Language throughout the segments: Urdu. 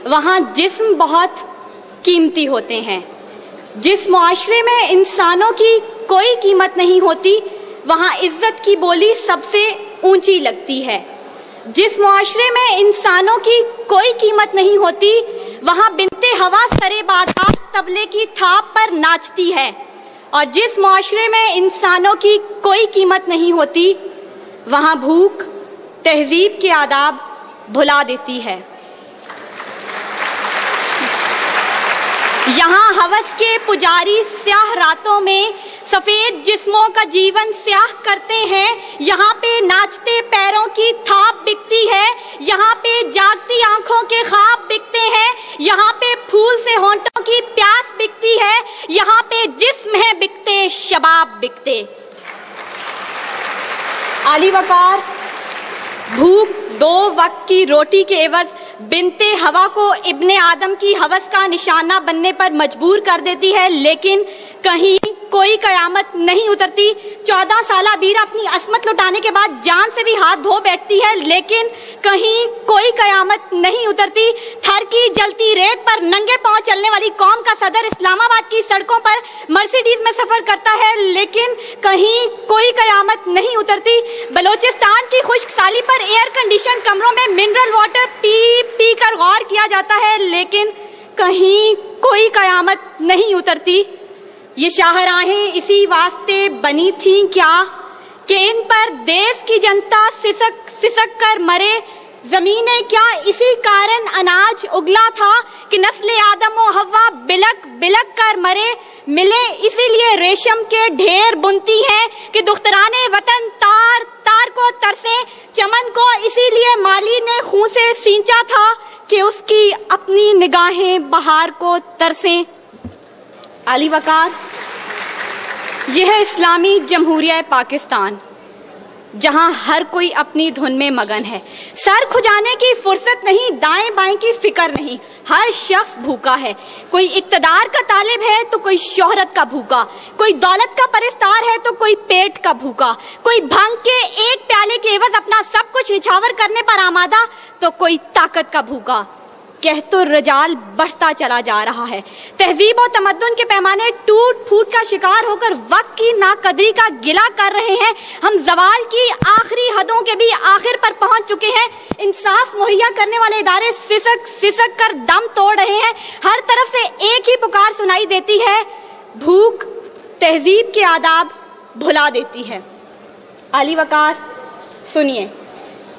وہاں جسم بہت قیمتی ہوتے ہیں۔ جس معاشرے میں انسانوں کی کوئی قیمت نہیں ہوتی وہاں عزت کی بولی سب سے اونچی لگتی ہے۔ جس معاشرے میں انسانوں کی کوئی قیمت نہیں ہوتی وہاں بنت ہوا سرے بازار طبلے کی تھاپ پر ناچتی ہے، اور جس معاشرے میں انسانوں کی کوئی قیمت نہیں ہوتی وہاں بھوک تہذیب کے آداب بھلا دیتی ہے۔ یہاں ہوس کے پجاری سیاہ راتوں میں سفید جسموں کا جیون سیاہ کرتے ہیں، یہاں پہ ناچتے پیروں کی تھاپ بکتی ہے، یہاں پہ جاگتی آنکھوں کے خواب بکتے ہیں، یہاں پہ پھول سے ہونٹوں کی پیاس بکتی ہے، یہاں پہ جسم ہے بکتے شباب بکتے۔ عالی وقار بھوک 2 وقت کی روٹی کے عوض بنت ہوا کو ابن آدم کی ہوس کا نشانہ بننے پر مجبور کر دیتی ہے، لیکن کہیں کوئی قیامت نہیں اترتی۔ 14 سالہ بیرہ اپنی عصمت لٹانے کے بعد جان سے بھی ہاتھ دھو بیٹھتی ہے، لیکن کہیں کوئی قیامت نہیں اترتی۔ تھر کی جلتی ریت پر ننگے پاؤں چلنے والی قوم کا صدر اسلام آباد کی سڑکوں پر مرسیڈیز میں سفر کرتا ہے، لیکن کہیں کوئی قیامت نہیں اترتی۔ بلوچستان کی خشک سالی پر ایئر کنڈیشن کمروں میں منرل واٹر پی پی کر غور کیا جاتا ہے، لیکن کہیں کوئی قیامت نہیں اترتی۔ یہ شاہراہیں اسی واسطے بنی تھیں کیا کہ ان پر دیس کی جنتا سسک سسک کر مرے؟ زمینیں کیا اسی کارن اناج اگلا تھا کہ نسل آدم و حوا بلک بلک کر مرے؟ ملے اسی لیے ریشم کے ڈھیر بنتی ہیں کہ دختران وطن تار تار کو ترسیں، چمن کو اسی لیے مالی نے خون سے سینچا تھا کہ اس کی اپنی نگاہیں بہار کو ترسیں۔ عالی وقار یہ ہے اسلامی جمہوریہ پاکستان، جہاں ہر کوئی اپنی دھن میں مگن ہے، سر کھجانے کی فرصت نہیں، دائیں بائیں کی فکر نہیں، ہر شخص بھوکا ہے۔ کوئی اقتدار کا طالب ہے تو کوئی شہرت کا بھوکا، کوئی دولت کا پرستار ہے تو کوئی پیٹ کا بھوکا، کوئی بھنگ کے ایک پیالے کے عوض اپنا سب کچھ نچھاور کرنے پر آمادہ تو کوئی طاقت کا بھوکا۔ کہت الرجال بڑھتا چلا جا رہا ہے، تہذیب و تمدن کے پیمانے ٹوٹ پھوٹ کا شکار ہو کر وقت کی ناقدری کا گلہ کر رہے ہیں، ہم زوال کی آخری حدوں کے بھی آخر پر پہنچ چکے ہیں، انصاف مہیا کرنے والے ادارے سسک سسک کر دم توڑ رہے ہیں، ہر طرف سے ایک ہی پکار سنائی دیتی ہے، بھوک تہذیب کے آداب بھلا دیتی ہے۔ عالی وقار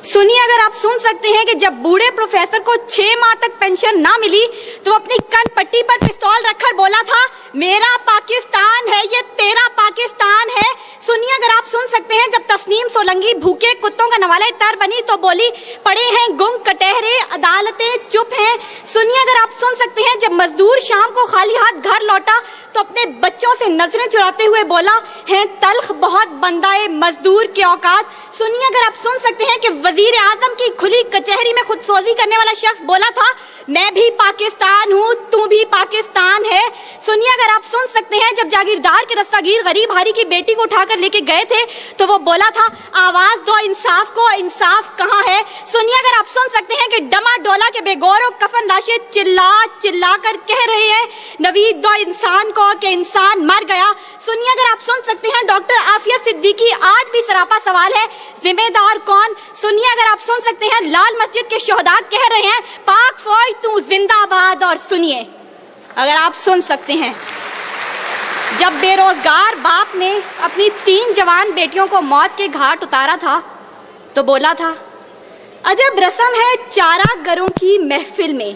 سنیے اگر آپ سن سکتے ہیں کہ جب بوڑھے پروفیسر کو 6 ماہ تک پینشن نہ ملی تو اپنی کن پٹی پر پستول رکھ کر بولا تھا میرا پاکستان ہے یہ تیرا پاکستان ہے۔ سنیے اگر آپ سن سکتے ہیں جب تسنیم سولنگی بھوکے کتوں کا نوالہ تر بنی تو بولی پڑے ہیں گنگ کٹہرے عدالتیں چپ ہیں۔ سنیے اگر آپ سن سکتے ہیں جب مزدور شام کو خالی ہاتھ گھر لوٹا تو اپنے بچوں سے نظریں چراتے ہوئے بولا ہیں تلخ بہت بندہ مزدور کے اوقات۔ سنیے اگر آپ سن سکتے ہیں کہ وزیر اعظم کی کھلی کچہری میں خود سوزی کرنے والا شخص بولا تھا میں بھی پاکستان ہوں تو بھی پاکستان ہے۔ سنیے اگر آپ سن سکتے ہیں جب جاگیردار کے رستاگیر غریب ہاری کی بیٹی کو اٹھا کر لے کے گئے تھے تو وہ بولا تھا آواز دو انصاف کو، انصاف کہاں ہے؟ سنیے اگر آپ سن سکتے ہیں کہ ڈما ڈولا کے بے گور و کفن لاشیں چلا چلا کر کہہ رہے ہیں نوید دو انسان کو کہ انسان مر گیا۔ سنیے اگر آپ سن سکتے ہیں ڈاکٹر عافیہ صدیقی آج بھی سراپا سوال ہے ذمہ دار کون؟ سنیے اگر آپ سن سکتے ہیں لال مسجد کے شہداء کہہ رہے ہیں پاک فوج تو زندہ باد۔ اور سنیے اگر آپ سن سکتے ہیں جب بے روزگار باپ نے اپنی 3 جوان بیٹیوں کو موت کے گھاٹ اتارا تھا تو بولا تھا عجب رسم ہے چارہ گروں کی محفل میں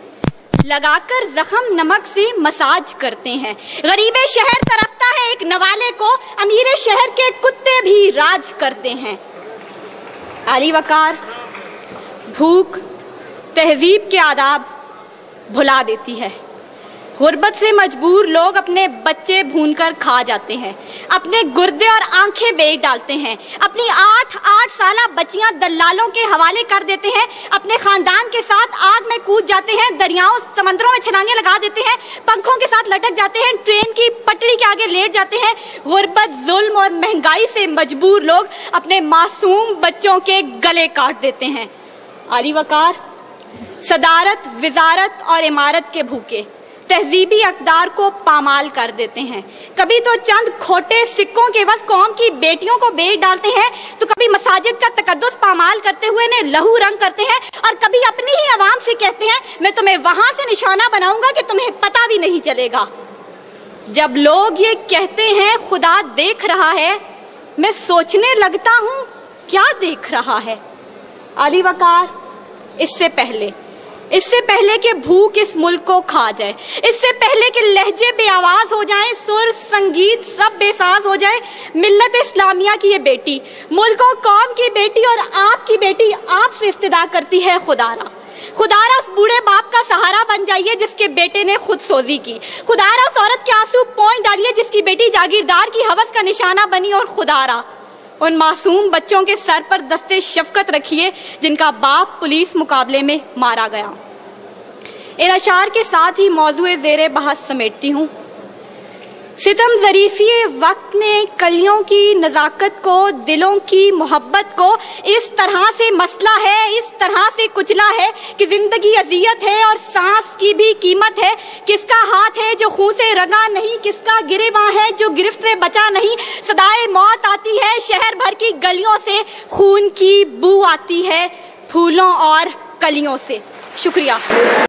لگا کر زخم نمک سے مساج کرتے ہیں، غریب شہر ترستا ہے ایک نوالے کو، امیر شہر کے کتے بھی راج کرتے ہیں۔ عالی وقار بھوک تہذیب کے آداب بھلا دیتی ہے۔ غربت سے مجبور لوگ اپنے بچے بھون کر کھا جاتے ہیں، اپنے گردے اور آنکھیں بیچ ڈالتے ہیں، اپنی 8 سالہ بچیاں دلالوں کے حوالے کر دیتے ہیں، اپنے خاندان کے ساتھ آگ میں کود جاتے ہیں، دریاؤں سمندروں میں چھلانگیں لگا دیتے ہیں، پنکھوں کے ساتھ لٹک جاتے ہیں، ٹرین کی پٹڑی کے آگے لیٹ جاتے ہیں۔ غربت، ظلم اور مہنگائی سے مجبور لوگ اپنے معصوم بچوں کے گلے کاٹ دیتے ہیں۔ عالی وقار صدارت، وزارت اور عمارت کے بھوکے تہذیبی اقدار کو پامال کر دیتے ہیں. کبھی تو چند کھوٹے سکوں کے عوض قوم کی بیٹیوں کو بیچ ڈالتے ہیں، تو کبھی مساجد کا تقدس پامال کرتے ہوئے انہیں لہو رنگ کرتے ہیں، اور کبھی اپنی ہی عوام سے کہتے ہیں میں تمہیں وہاں سے نشانہ بناؤں گا کہ تمہیں پتہ بھی نہیں چلے گا. جب لوگ یہ کہتے ہیں خدا دیکھ رہا ہے، میں سوچنے لگتا ہوں کیا دیکھ رہا ہے. علی وقار، اس سے پہلے کہ بھوک اس ملک کو کھا جائے، اس سے پہلے کہ لہجے بے آواز ہو جائیں، سر سنگیت سب بے ساز ہو جائے، ملت اسلامیہ کی یہ بیٹی، ملک و قوم کی بیٹی اور آپ کی بیٹی آپ سے استدعا کرتی ہے خدارا اس بوڑھے باپ کا سہارا بن جائیے جس کے بیٹے نے خود سوزی کی. خدارا اس عورت کے آنسو پوئیں ڈالیے جس کی بیٹی جاگیردار کی ہوس کا نشانہ بنی. اور خدارا ان معصوم بچوں کے سر پر دستے شفقت رکھیے جن کا باپ پولیس مقابلے میں مارا گیا. ان اشعار کے ساتھ ہی موضوع زیر بحث سمیٹتی ہوں. ستم ظریفی وقت نے کلیوں کی نزاکت کو، دلوں کی محبت کو اس طرح سے مسئلہ ہے، اس طرح سے کچلا ہے کہ زندگی اذیت ہے اور سانس کی بھی قیمت ہے. کس کا ہاتھ ہے جو خون سے رنگا نہیں، کس کا گریباں ہے جو گرفت سے بچا نہیں. صدائے موت آتی ہے شہر بھر کی گلیوں سے، خون کی بو آتی ہے پھولوں اور کلیوں سے. شکریہ.